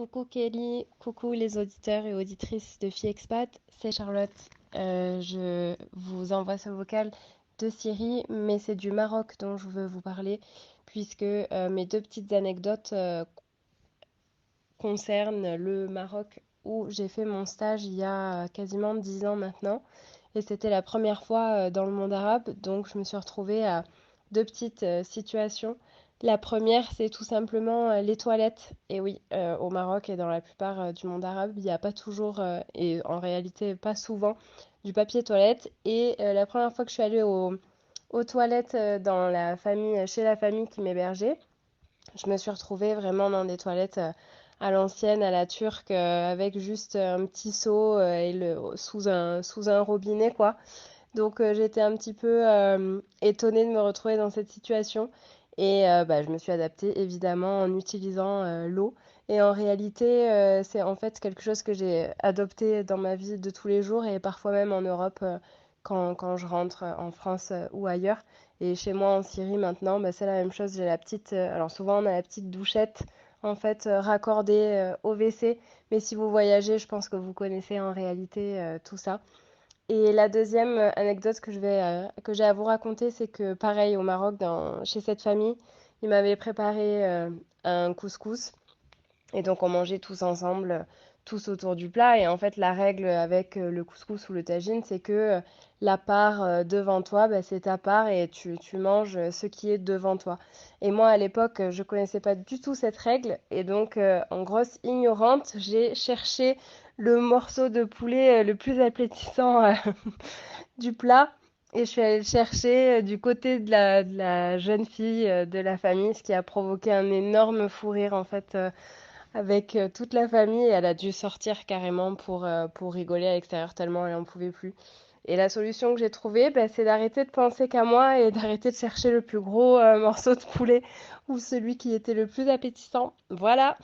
Coucou Kelly, coucou les auditeurs et auditrices de Filles Expat, c'est Charlotte. Je vous envoie ce vocal de Syrie, mais c'est du Maroc dont je veux vous parler, puisque mes deux petites anecdotes concernent le Maroc où j'ai fait mon stage il y a quasiment 10 ans maintenant, et c'était la première fois dans le monde arabe, donc je me suis retrouvée à deux petites situations. La première, c'est tout simplement les toilettes. Et oui, au Maroc et dans la plupart du monde arabe, il n'y a pas toujours, et en réalité pas souvent, du papier toilette. Et la première fois que je suis allée aux toilettes dans la famille, chez la famille qui m'hébergeait, je me suis retrouvée vraiment dans des toilettes à l'ancienne, à la turque, avec juste un petit seau et sous un robinet, quoi. Donc j'étais un petit peu étonnée de me retrouver dans cette situation et bah, je me suis adaptée évidemment en utilisant l'eau. Et en réalité, c'est en fait quelque chose que j'ai adopté dans ma vie de tous les jours et parfois même en Europe quand je rentre en France ou ailleurs. Et chez moi en Syrie maintenant, bah, c'est la même chose. J'ai la petite, alors souvent on a la petite douchette en fait raccordée au WC. Mais si vous voyagez, je pense que vous connaissez en réalité tout ça. Et la deuxième anecdote que j'ai à vous raconter, c'est que pareil au Maroc, chez cette famille, ils m'avaient préparé un couscous et donc on mangeait tous ensemble, tous autour du plat. Et en fait, la règle avec le couscous ou le tagine, c'est que la part devant toi, bah, c'est ta part et tu manges ce qui est devant toi. Et moi, à l'époque, je connaissais pas du tout cette règle. Et donc, en grosse ignorante, j'ai cherché le morceau de poulet le plus appétissant du plat. Et je suis allée le chercher du côté de la jeune fille de la famille, ce qui a provoqué un énorme fou rire en fait avec toute la famille. Et elle a dû sortir carrément pour rigoler à l'extérieur tellement elle n'en pouvait plus. Et la solution que j'ai trouvée, bah, c'est d'arrêter de penser qu'à moi et d'arrêter de chercher le plus gros morceau de poulet ou celui qui était le plus appétissant. Voilà.